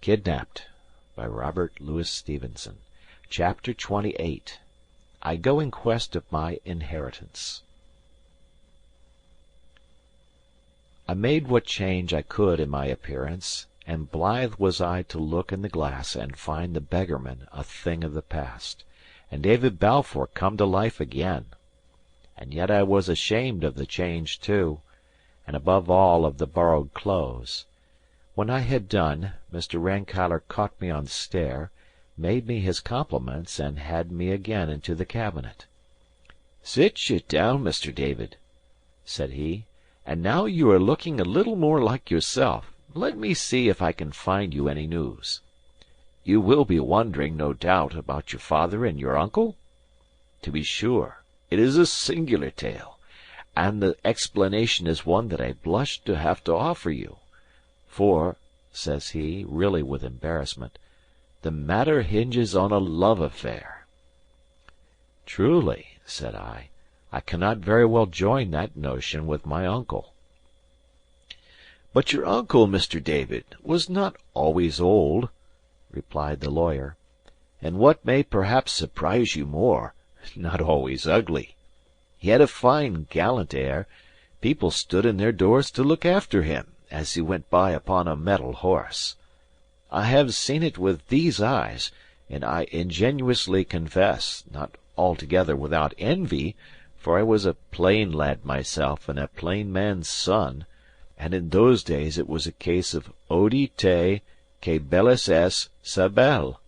Kidnapped by Robert Louis Stevenson. Chapter 28. I Go in Quest of My Inheritance. I made what change I could in my appearance, and blithe was I to look in the glass and find the beggarman a thing of the past, and David Balfour come to life again. And yet I was ashamed of the change too, and above all of the borrowed clothes. When I had done, Mr. Rankeillor caught me on the stair, made me his compliments, and had me again into the cabinet. "Sit ye down, Mr. David," said he, "and now you are looking a little more like yourself, let me see if I can find you any news. You will be wondering, no doubt, about your father and your uncle? To be sure, it is a singular tale, and the explanation is one that I blush to have to offer you. For," says he, really with embarrassment, "the matter hinges on a love affair." "Truly," said I cannot very well join that notion with my uncle." "But your uncle, Mr. David, was not always old," replied the lawyer, "and what may perhaps surprise you more, not always ugly. He had a fine, gallant air; people stood in their doors to look after him, as he went by upon a mettled horse. I have seen it with these eyes, and I ingenuously confess, not altogether without envy, for I was a plain lad myself and a plain man's son, and in those days it was a case of odi te que bellus es sa belle."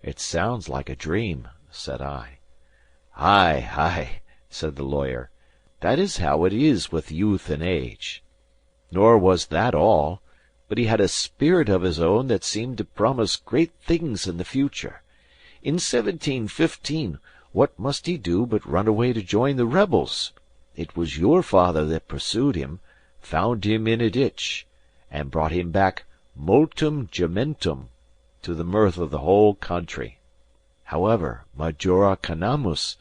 "It sounds like a dream," said I. "Ay, ay," said the lawyer. "That is how it is with youth and age. Nor was that all, but he had a spirit of his own that seemed to promise great things in the future. In 1715, what must he do but run away to join the rebels? It was your father that pursued him, found him in a ditch, and brought him back multum gementum, to the mirth of the whole country. However, majora canamus,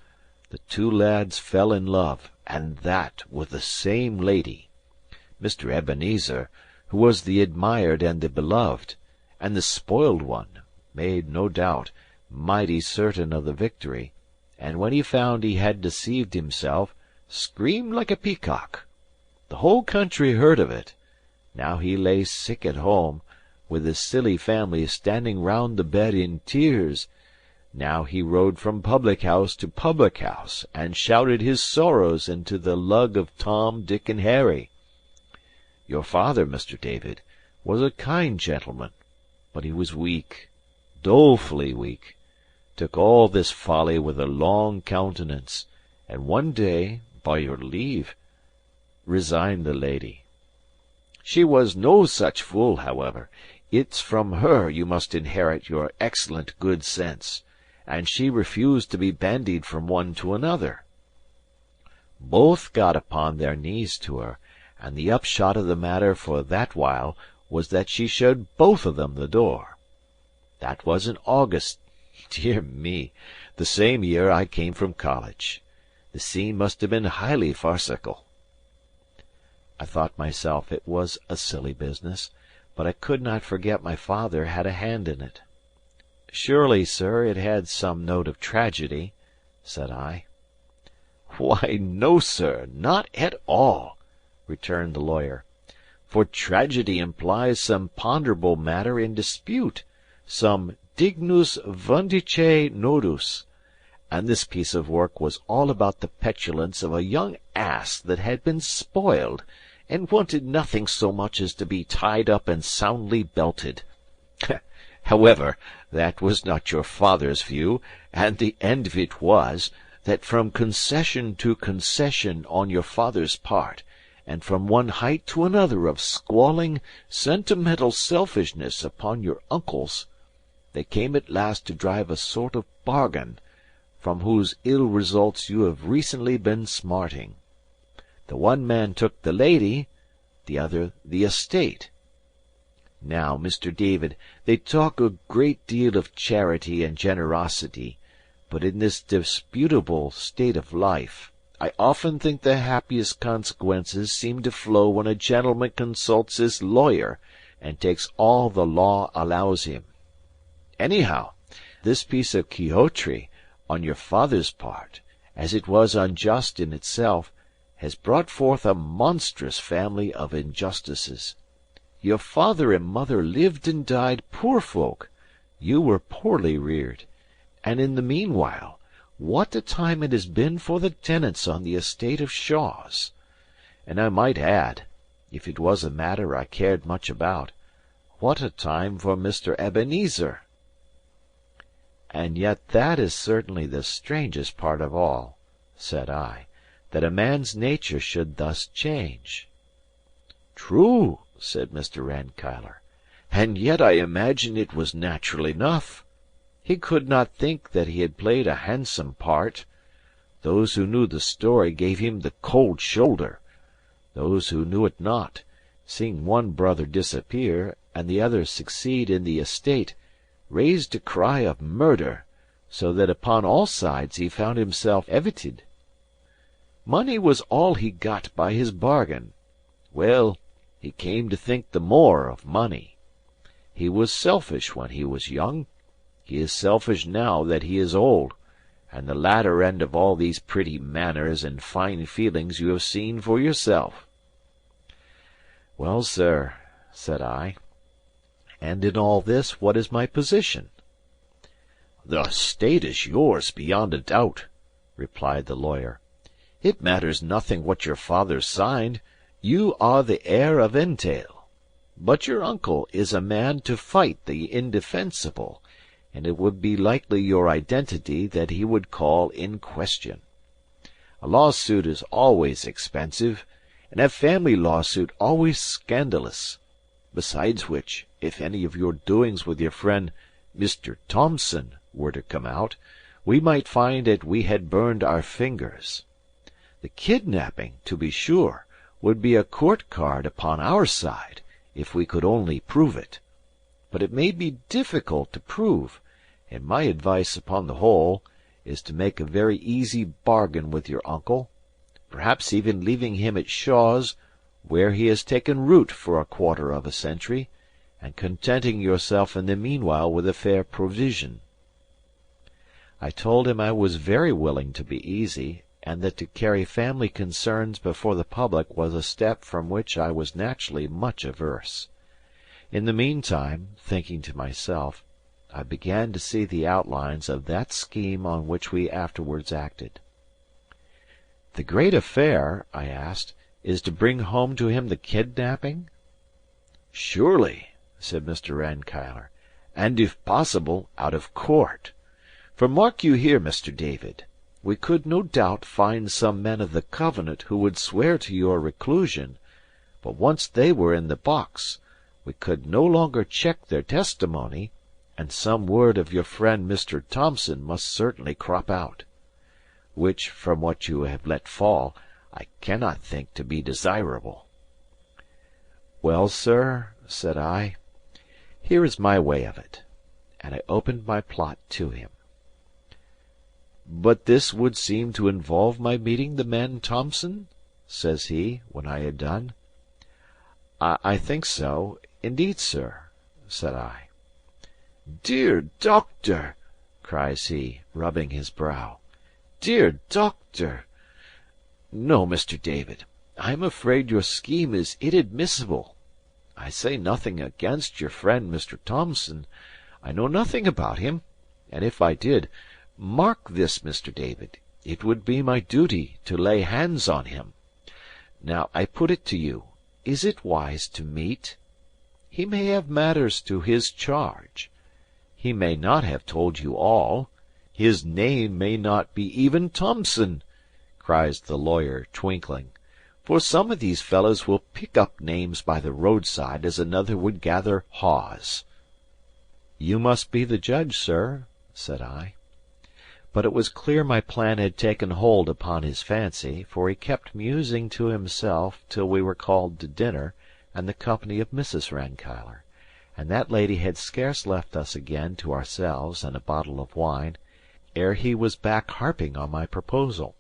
the two lads fell in love, and that with the same lady. Mr. Ebenezer, who was the admired and the beloved, and the spoiled one, made, no doubt, mighty certain of the victory, and when he found he had deceived himself, screamed like a peacock. The whole country heard of it. Now he lay sick at home, with his silly family standing round the bed in tears. Now he rode from public house to public house, and shouted his sorrows into the lug of Tom, Dick, and Harry. Your father, Mr. David, was a kind gentleman, but he was weak, dolefully weak, took all this folly with a long countenance, and one day, by your leave, resigned the lady. She was no such fool, however. It's from her you must inherit your excellent good sense, and she refused to be bandied from one to another. Both got upon their knees to her, and the upshot of the matter for that while was that she showed both of them the door. That was in August, dear me, the same year I came from college. The scene must have been highly farcical." I thought myself it was a silly business, but I could not forget my father had a hand in it. "Surely, sir, it had some note of tragedy," said I. "Why, no, sir, not at all," returned the lawyer. "For tragedy implies some ponderable matter in dispute, some dignus vindice nodus, and this piece of work was all about the petulance of a young ass that had been spoiled, and wanted nothing so much as to be tied up and soundly belted. However, that was not your father's view, and the end of it was, that from concession to concession on your father's part, and from one height to another of squalling, sentimental selfishness upon your uncle's, they came at last to drive a sort of bargain, from whose ill results you have recently been smarting. The one man took the lady, the other the estate. Now, Mr. David, they talk a great deal of charity and generosity, but in this disputable state of life, I often think the happiest consequences seem to flow when a gentleman consults his lawyer, and takes all the law allows him. Anyhow, this piece of Quixotry on your father's part, as it was unjust in itself, has brought forth a monstrous family of injustices. Your father and mother lived and died poor folk, you were poorly reared, and in the meanwhile, what a time it has been for the tenants on the estate of Shaw's! And I might add, if it was a matter I cared much about, what a time for Mr. Ebenezer! And yet that is certainly the strangest part of all, said I, that a man's nature should thus change. True, said Mr. Rankeillor, and yet I imagine it was natural enough. He could not think that he had played a handsome part. Those who knew the story gave him the cold shoulder. Those who knew it not, seeing one brother disappear and the other succeed in the estate, raised a cry of murder, so that upon all sides he found himself evited. Money was all he got by his bargain. Well, he came to think the more of money. He was selfish when he was young. He is selfish now that he is old, and the latter end of all these pretty manners and fine feelings you have seen for yourself. Well, sir, said I, and in all this what is my position? The estate is yours beyond a doubt, replied the lawyer. It matters nothing what your father signed. You are the heir of entail. But your uncle is a man to fight the indefensible, and it would be likely your identity that he would call in question. A lawsuit is always expensive, and a family lawsuit always scandalous. Besides which, if any of your doings with your friend Mr. Thomson were to come out, we might find that we had burned our fingers. The kidnapping, to be sure, would be a court card upon our side, if we could only prove it. But it may be difficult to prove, and my advice upon the whole is to make a very easy bargain with your uncle, perhaps even leaving him at Shaw's, where he has taken root for a quarter of a century, and contenting yourself in the meanwhile with a fair provision. I told him I was very willing to be easy, and that to carry family concerns before the public was a step from which I was naturally much averse. In the meantime, thinking to myself, I began to see the outlines of that scheme on which we afterwards acted. The great affair, I asked, is to bring home to him the kidnapping? Surely, said Mr. Rankeillor, and if possible, out of court. For mark you here, Mr. David, we could no doubt find some men of the Covenant who would swear to your reclusion, but once they were in the box, we could no longer check their testimony, and some word of your friend Mr. Thomson must certainly crop out, which, from what you have let fall, I cannot think to be desirable. Well, sir, said I, here is my way of it, and I opened my plot to him. But this would seem to involve my meeting the man Thomson? says he, when I had done. I think so, indeed, sir, said I. Dear doctor, cries he, rubbing his brow. Dear doctor! No, Mr. David, I am afraid your scheme is inadmissible. I say nothing against your friend Mr. Thomson. I know nothing about him, and if I did, mark this, Mr. David, it would be my duty to lay hands on him. Now I put it to you, is it wise to meet? He may have matters to his charge. He may not have told you all. His name may not be even Thomson, cries the lawyer, twinkling. For some of these fellows will pick up names by the roadside as another would gather haws. You must be the judge, sir, said I. But it was clear my plan had taken hold upon his fancy, for he kept musing to himself till we were called to dinner, and the company of Mrs. Rankeillor, and that lady had scarce left us again to ourselves and a bottle of wine, ere he was back harping on my proposal.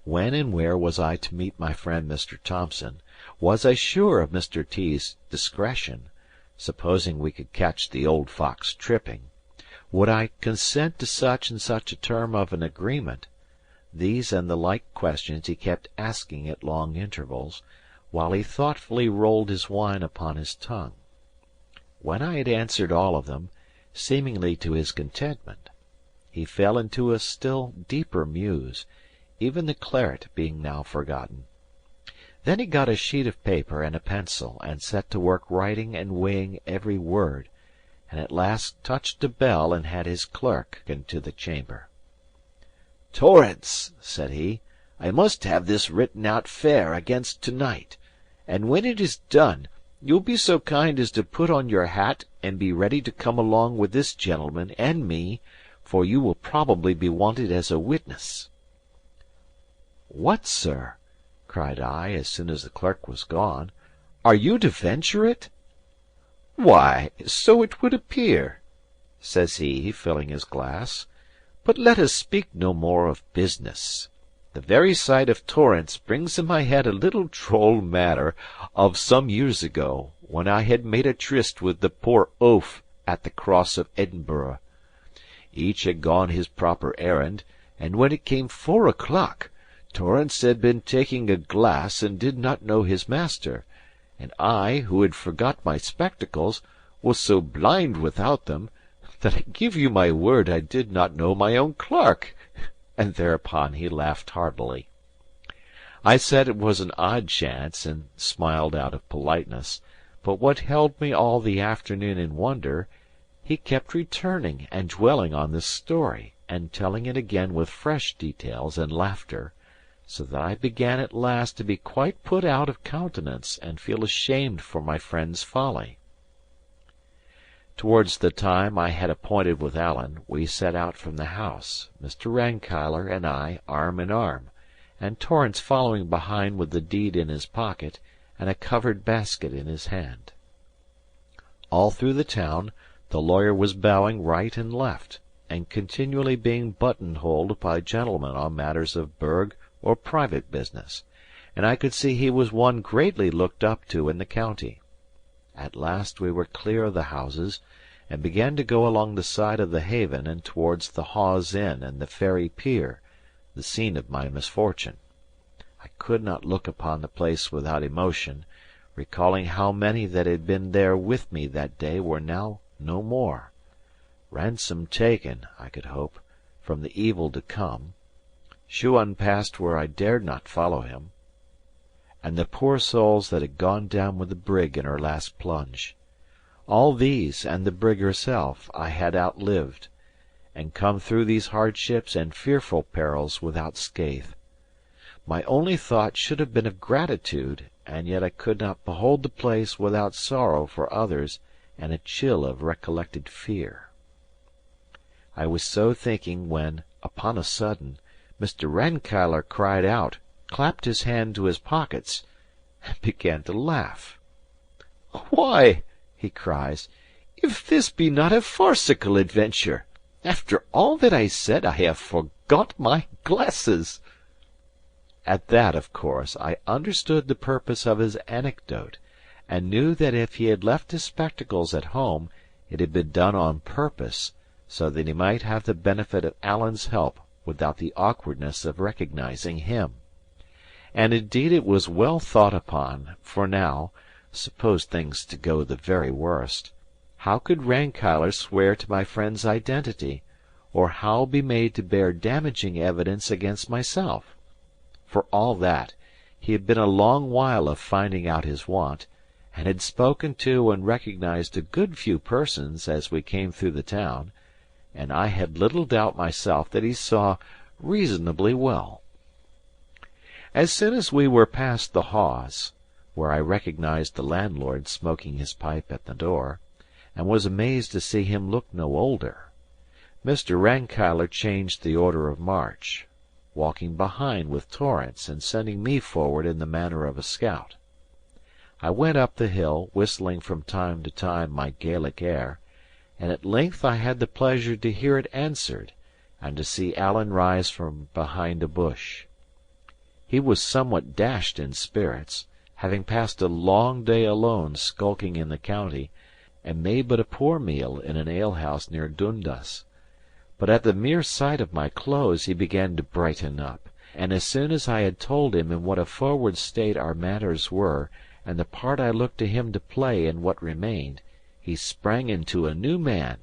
When and where was I to meet my friend Mr. Thomson? Was I sure of Mr. T.'s discretion, supposing we could catch the old fox tripping? Would I consent to such and such a term of an agreement? These and the like questions he kept asking at long intervals, while he thoughtfully rolled his wine upon his tongue. When I had answered all of them, seemingly to his contentment, he fell into a still deeper muse, even the claret being now forgotten. Then he got a sheet of paper and a pencil, and set to work writing and weighing every word, and at last touched a bell and had his clerk into the chamber. "Torrance," said he, "I must have this written out fair against to-night, and when it is done, you'll be so kind as to put on your hat and be ready to come along with this gentleman and me, for you will probably be wanted as a witness." "What, sir," cried I, as soon as the clerk was gone, "are you to venture it?" "Why, so it would appear," says he, filling his glass. "But let us speak no more of business. The very sight of Torrance brings in my head a little droll matter of some years ago, when I had made a tryst with the poor oaf at the Cross of Edinburgh. Each had gone his proper errand, and when it came 4 o'clock, Torrance had been taking a glass and did not know his master, and I, who had forgot my spectacles, was so blind without them, that I give you my word I did not know my own clerk." And thereupon he laughed heartily. I said it was an odd chance, and smiled out of politeness; but what held me all the afternoon in wonder, he kept returning and dwelling on this story, and telling it again with fresh details and laughter, so that I began at last to be quite put out of countenance and feel ashamed for my friend's folly. Towards the time I had appointed with Alan, we set out from the house, Mr. Rankeillor and I arm in arm, and Torrance following behind with the deed in his pocket and a covered basket in his hand. All through the town the lawyer was bowing right and left, and continually being buttonholed by gentlemen on matters of burgh or private business, and I could see he was one greatly looked up to in the county. At last we were clear of the houses, and began to go along the side of the haven and towards the Hawes Inn and the Ferry Pier, the scene of my misfortune. I could not look upon the place without emotion, recalling how many that had been there with me that day were now no more; ransom taken, I could hope, from the evil to come; Shuan passed where I dared not follow him; and the poor souls that had gone down with the brig in her last plunge. All these, and the brig herself, I had outlived, and come through these hardships and fearful perils without scathe. My only thought should have been of gratitude, and yet I could not behold the place without sorrow for others and a chill of recollected fear. I was so thinking when, upon a sudden, Mr. Rankeillor cried out, clapped his hand to his pockets, and began to laugh. "Why," he cries, "if this be not a farcical adventure! After all that I said, I have forgot my glasses." At that, of course, I understood the purpose of his anecdote, and knew that if he had left his spectacles at home, it had been done on purpose, so that he might have the benefit of Alan's help without the awkwardness of recognizing him. And indeed it was well thought upon, for now, suppose things to go the very worst, how could Rankeillor swear to my friend's identity, or how be made to bear damaging evidence against myself? For all that, he had been a long while of finding out his want, and had spoken to and recognized a good few persons as we came through the town, and I had little doubt myself that he saw reasonably well. As soon as we were past the Hawes, where I recognized the landlord smoking his pipe at the door, and was amazed to see him look no older, Mr. Rankeillor changed the order of march, walking behind with Torrance and sending me forward in the manner of a scout. I went up the hill, whistling from time to time my Gaelic air, and at length I had the pleasure to hear it answered, and to see Alan rise from behind a bush. He was somewhat dashed in spirits, having passed a long day alone skulking in the county, and made but a poor meal in an alehouse near Dundas. But at the mere sight of my clothes he began to brighten up, and as soon as I had told him in what a forward state our matters were, and the part I looked to him to play in what remained, he sprang into a new man.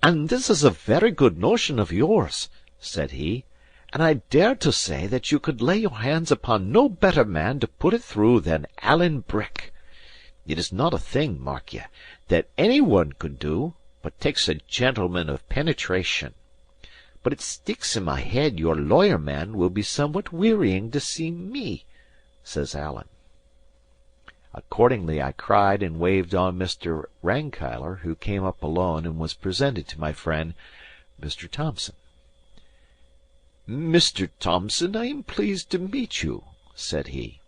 "And this is a very good notion of yours," said he, "and I dare to say that you could lay your hands upon no better man to put it through than Alan Breck. It is not a thing, mark ye, that any one could do, but takes a gentleman of penetration. But it sticks in my head your lawyer man will be somewhat wearying to see me," says Alan. Accordingly I cried and waved on Mr. Rankeillor, who came up alone and was presented to my friend, Mr. Thomson. "Mr. Thomson, I am pleased to meet you," said he.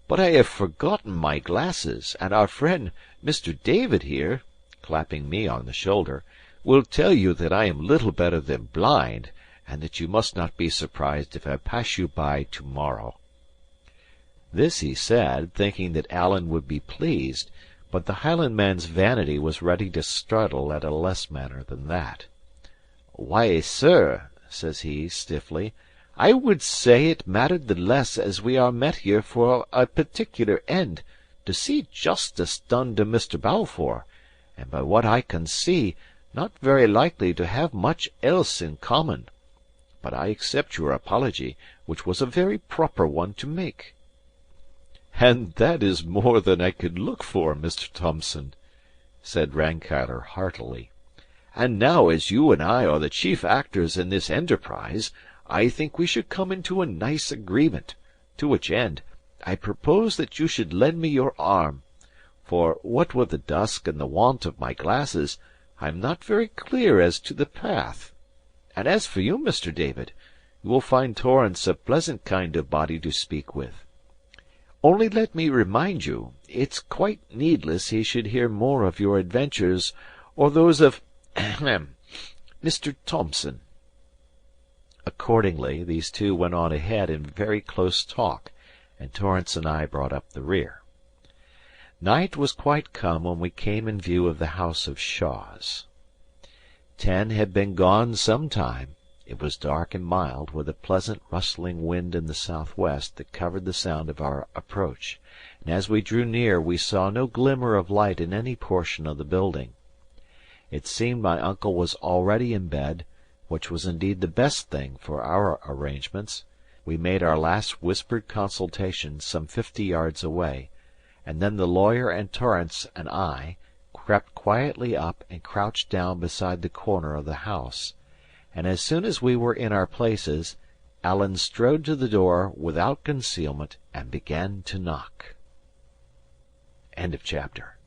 "But I have forgotten my glasses, and our friend, Mr. David here," clapping me on the shoulder, "will tell you that I am little better than blind, and that you must not be surprised if I pass you by to-morrow." This he said, thinking that Alan would be pleased, but the Highlandman's vanity was ready to startle at a less manner than that. "Why, sir," says he, stiffly, "I would say it mattered the less as we are met here for a particular end, to see justice done to Mr. Balfour, and by what I can see, not very likely to have much else in common. But I accept your apology, which was a very proper one to make." "And that is more than I could look for, Mr. Thomson," said Rankeillor heartily. "And now as you and I are the chief actors in this enterprise, I think we should come into a nice agreement; to which end, I propose that you should lend me your arm; for, what with the dusk and the want of my glasses, I am not very clear as to the path. And as for you, Mr. David, you will find Torrance a pleasant kind of body to speak with. Only let me remind you, it's quite needless he should hear more of your adventures, or those of Mr. Thomson." Accordingly, these two went on ahead in very close talk, and Torrance and I brought up the rear. Night was quite come when we came in view of the house of Shaws. 10 had been gone some time. It was dark and mild, with a pleasant rustling wind in the southwest that covered the sound of our approach, and as we drew near we saw no glimmer of light in any portion of the building. It seemed my uncle was already in bed, which was indeed the best thing for our arrangements. We made our last whispered consultation some 50 yards away, and then the lawyer and Torrance and I crept quietly up and crouched down beside the corner of the house, and as soon as we were in our places, Alan strode to the door without concealment and began to knock. End of chapter.